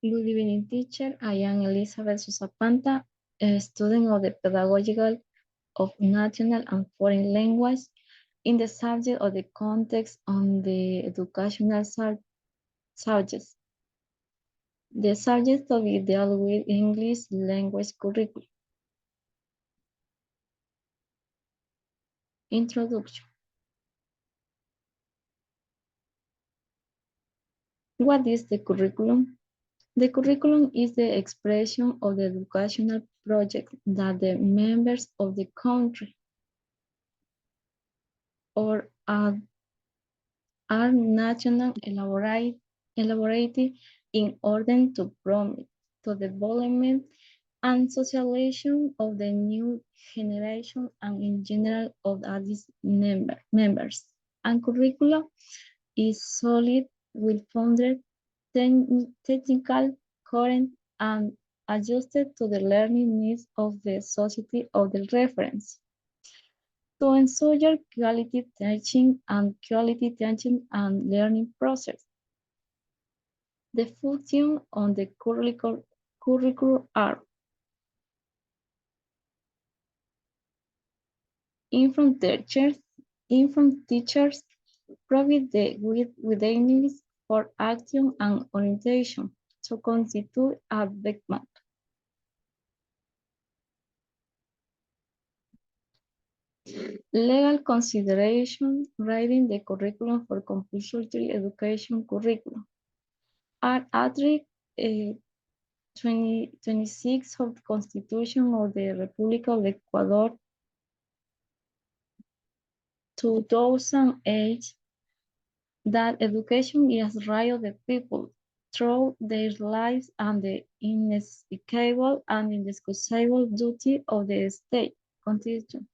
Good evening, teacher. I am Elizabeth Susapanta, a student of the Pedagogical of National and Foreign Language in the subject of the context on the educational subjects. The subject to be dealt with English language curriculum. Introduction. What is the curriculum? The curriculum is the expression of the educational project that the members of the country or are national elaborated in order to promote the development and socialization of the new generation and in general of its members. And curricula is solid, well-founded, technical, current, and adjusted to the learning needs of the society of the reference. To ensure quality teaching and learning process. The function on the curriculum are inform teachers provide with aims for action and orientation to constitute a background. Legal consideration writing the curriculum for compulsory education curriculum are Article 26 of the Constitution of the Republic of Ecuador 2008 that education is right of the people through their lives and the inescapable and indiscussible duty of the state constitution.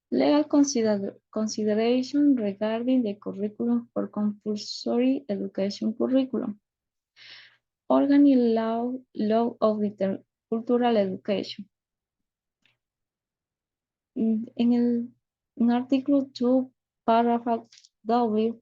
Legal consideration regarding the curriculum for compulsory education curriculum. Organic law of intercultural education. En artículo 2, párrafo W,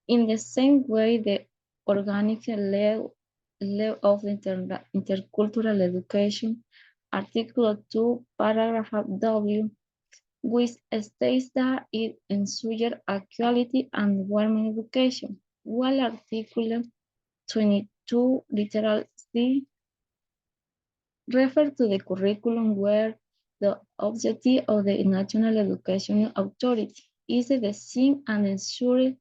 in the same way, the organic law of intercultural education, Article 2, paragraph W, which states that it ensures a quality and warming education, while Article 22, literal C, refer to the curriculum where the objective of the National Education Authority is the design and ensure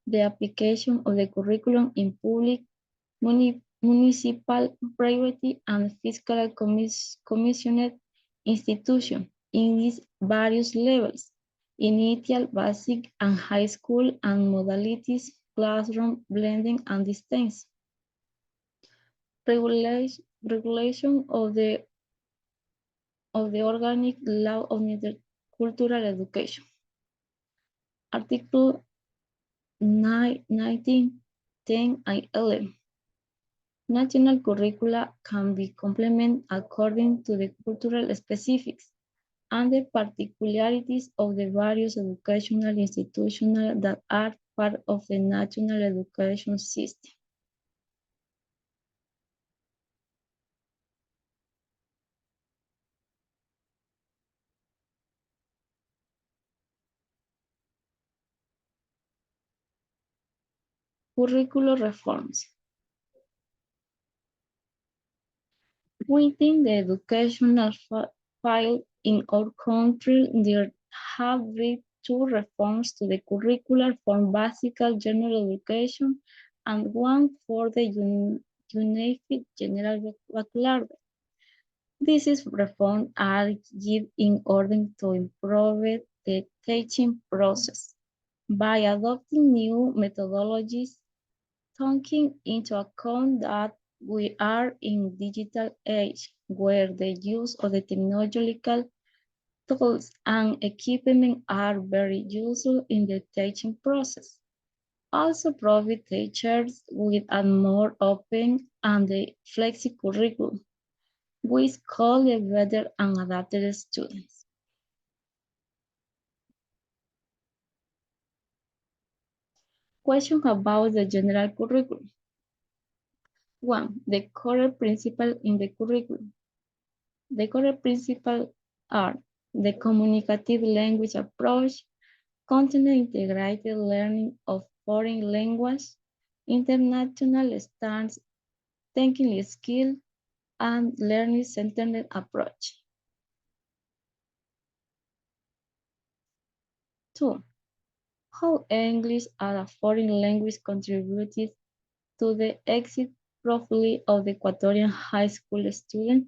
the application of the curriculum in public, municipal, private, and fiscal commissioned institutions in its various levels, initial, basic, and high school, and modalities, classroom, blending, and distance. Regulation of the organic law of intercultural education. Article 19, 10, and 11. National curricula can be complemented according to the cultural specifics and the particularities of the various educational institutions that are part of the national education system. Curricular reforms. Within the educational file in our country, there have been two reforms to the curricular for basic general education and one for the unified general baccalaureate. These reforms are given in order to improve the teaching process by adopting new methodologies, taking into account that we are in digital age where the use of the technological tools and equipment are very useful in the teaching process. Also provide teachers with a more open and flexible curriculum, which call the better and adapted students. Question about the general curriculum. 1. The core principles in the curriculum. The core principles are the communicative language approach, content-integrated learning of foreign language, international standards, thinking skills, and learning-centered approach. 2. How English as a foreign language contributed to the exit profile of the Ecuadorian high school student.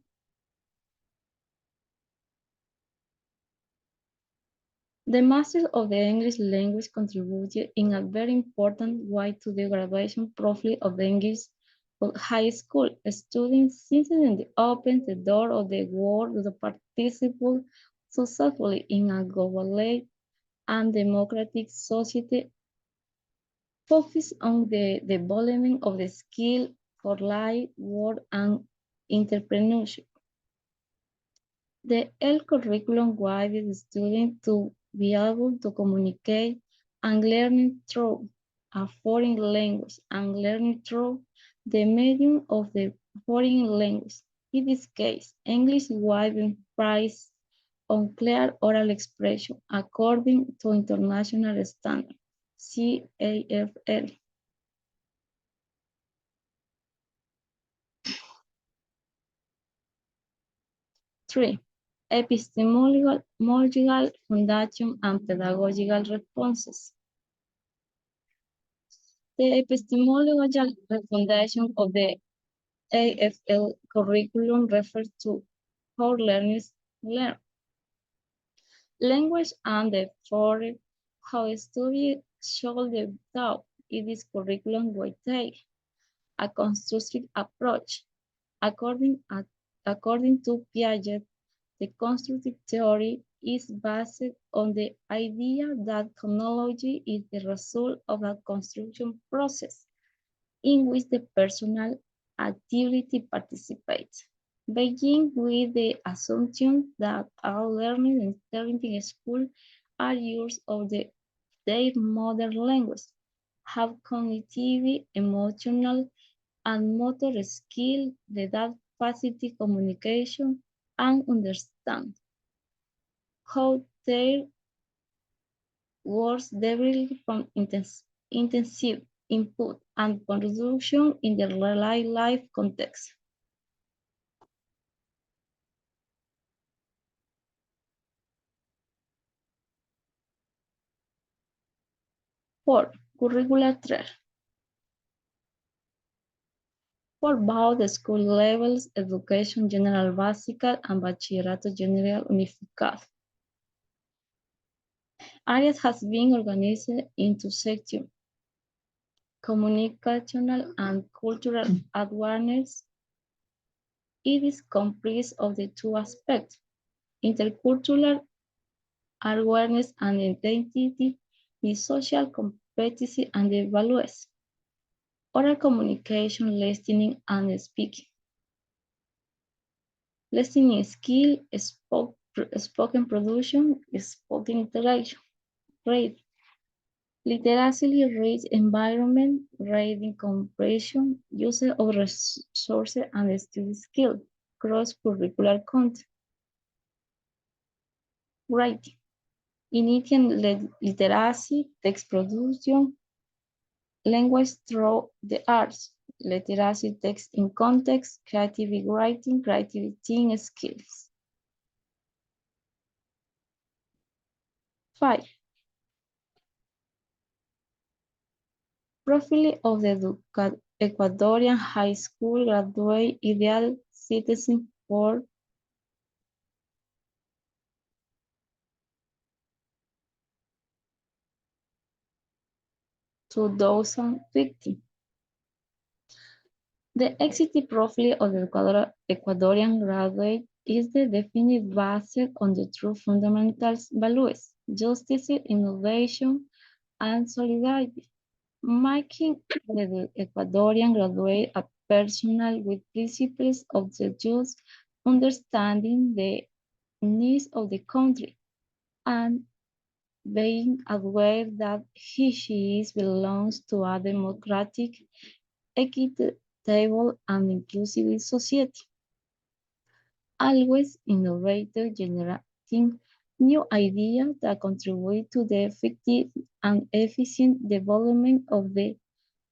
The Masters of the English language contributed in a very important way to the graduation profile of the English high school students since it opened the door of the world to participate successfully in a global and democratic society focused on the development of the skill for life, work, and entrepreneurship. The EL curriculum guides students to be able to communicate and learn through a foreign language and learn through the medium of the foreign language. In this case, English will be prized on clear oral expression according to international standards, CAFL. 3. Epistemological foundation and pedagogical responses. The epistemological foundation of the AFL curriculum refers to how learners learn language and therefore how students should develop. In this curriculum will take a constructive approach. According to Piaget, the constructive theory is based on the idea that technology is the result of a construction process in which the personal activity participates. Begin with the assumption that all learners entering in school are users of their mother language, have cognitive, emotional, and motor skill that facilitate communication and understand how their words derive from intensive input and production in the real life context. 4. Curricular track. For both school levels, Education General Básica and Bachillerato General Unificado. Areas has been organized into sections: communicational and cultural awareness. It is comprised of the two aspects: intercultural awareness and identity, the social competency and the values, oral communication, listening and speaking, listening skill, spoken production, spoken interaction, read, literacy, rich environment, reading comprehension, use of resources and study skill, cross-curricular content, writing, Indian literacy, text production, language through the arts, literacy, text in context, creative writing, creative team skills. 5. Profile of the Ecuadorian high school graduate ideal citizen for 2050. The exit profile of the Ecuadorian graduate is the defined based on the true fundamental values, justice, innovation, and solidarity, making the Ecuadorian graduate a personal with principles of the just understanding the needs of the country and being aware that she is belongs to a democratic, equitable, and inclusive society. Always innovative, generating new ideas that contribute to the effective and efficient development of the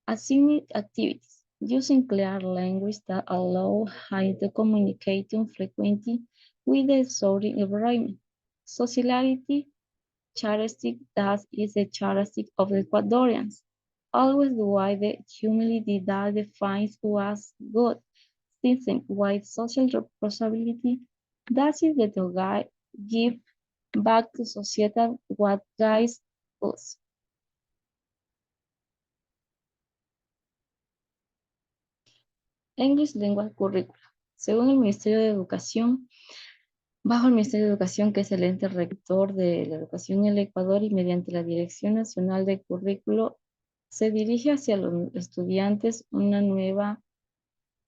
assigned activities, using clear language that allow high communication frequently with the surrounding environment. Sociality characteristic that is the characteristic of the Ecuadorians. Always why the humility that defines who as good, system wide social responsibility that is the to give back to society what guides us. English Language Curriculum. Según el Ministerio de Educación, bajo el Ministerio de Educación, que es el ente rector de la educación en el Ecuador y mediante la Dirección Nacional de Currículo, se dirige hacia los estudiantes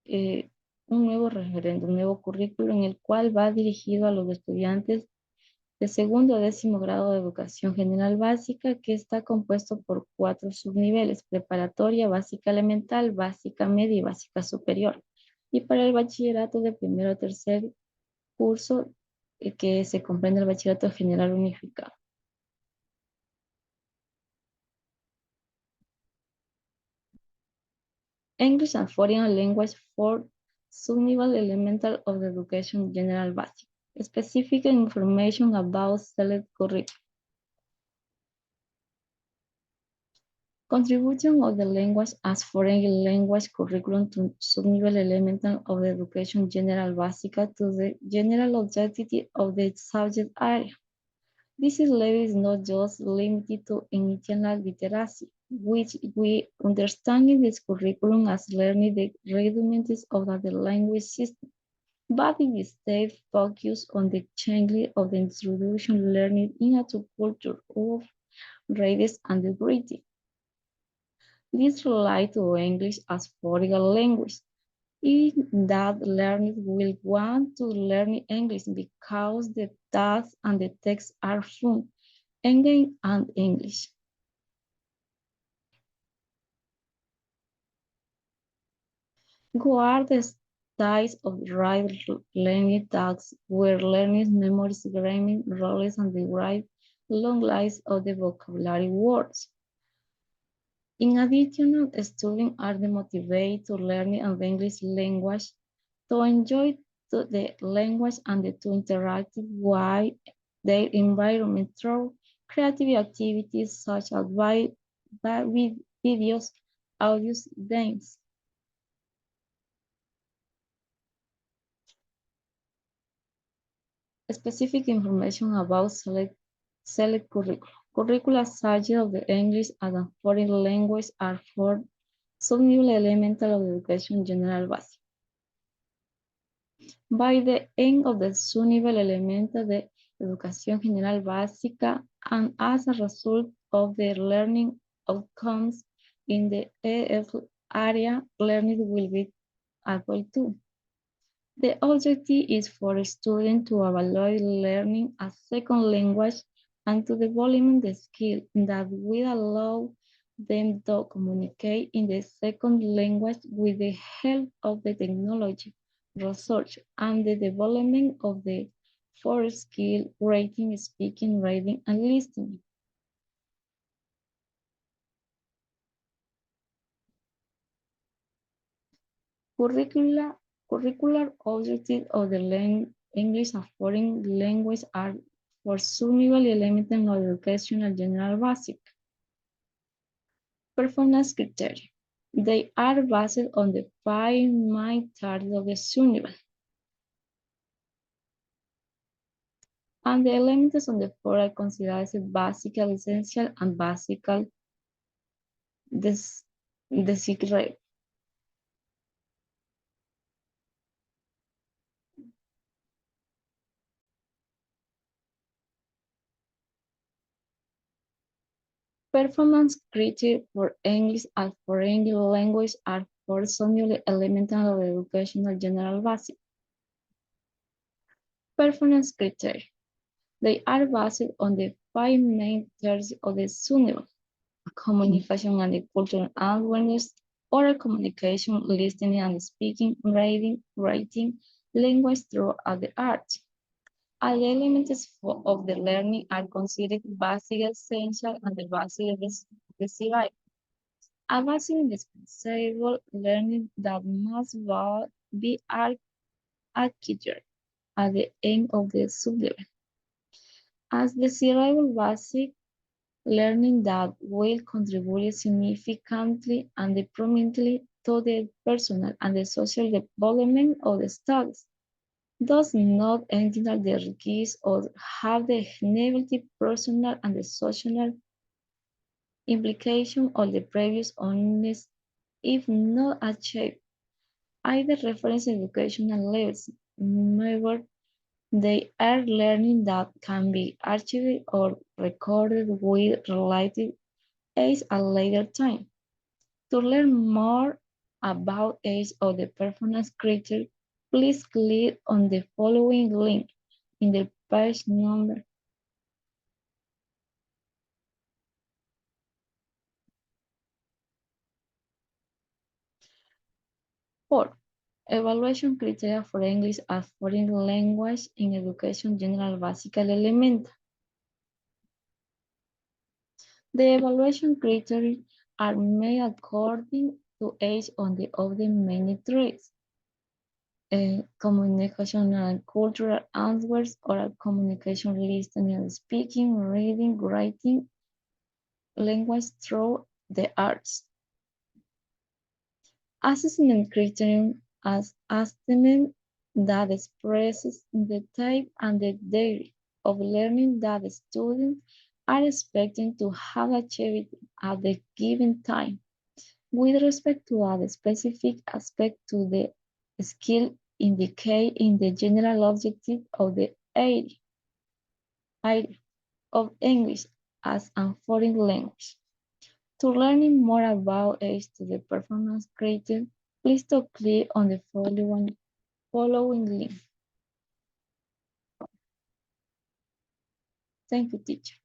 eh, un nuevo referendo, un nuevo currículo en el cual va dirigido a los estudiantes de segundo a décimo grado de educación general básica, que está compuesto por 4 subniveles: preparatoria, básica elemental, básica media y básica superior. Y para el bachillerato de primero a tercer curso, que se comprende el bachillerato general unificado. English and foreign language for subnivel elemental of the education general basic. Specific information about select curriculum. Contribution of the language as foreign language curriculum to subnivel elemental of the education general basic to the general objective of the subject area. This level is not just limited to initial literacy, which we understand in this curriculum as learning the rudiments of the language system, but it instead focus on the changing of the introduction learning into culture of race and degree. This relates to English as foreign language, in that learners will want to learn English because the tasks and the texts are fun, engaging, and English. What are the styles of right learning tasks where learners memorize grammar, roles, and the right long lists of the vocabulary words? In addition, students are motivated to learn an English language, to enjoy the language and to interact with their environment through creative activities such as with videos, audios, games. Specific information about select curricula. Curricula such of the English as a foreign language are for subnivel elemental of education general basic. By the end of the subnivel elemental de educación general básica, and as a result of the learning outcomes in the EF area, learning will be able to. The objective is for students to evaluate learning a second language and to develop the skill that will allow them to communicate in the second language with the help of the technology, research, and the development of the fourth skill: writing, speaking, reading, and listening. Curricular objectives of the English as foreign language are for subnivel elemental of educational general basic. Performance criteria. They are based on the 5 main targets of the subnivel. And the elements on the 4 are considered as basic, essential, and basic desirable. Performance criteria for English and foreign language are for some elemental of educational general basic. Performance criteria. They are based on the five main theories of the syllable: communication and cultural awareness, oral communication, listening and speaking, reading, writing, language throughout the arts. All elements of the learning are considered basic, essential, and the basic desirable. A basic indispensable learning that must be acquired at the end of the sublevel. As desirable basic learning that will contribute significantly and prominently to the personal and the social development of the students, does not enter the requires or have the negative personal and the social implication of the previous honest if not achieved. Either reference educational levels, however, they are learning that can be achieved or recorded with relative ease at a later time. To learn more about each of the performance criteria, please click on the following link in the page number 4. Evaluation criteria for English as foreign language in education general basic element. The evaluation criteria are made according to age on the of the many traits. Communication and cultural answers, oral communication, listening and speaking, reading, writing, language through the arts. Assessment criterion as assessment that expresses the type and the degree of learning that students are expecting to have achieved at the given time with respect to a specific aspect to the skill indicated in the general objective of the area of English as a foreign language. To learning more about each to the performance criteria, please to click on the following link. Thank you, teacher.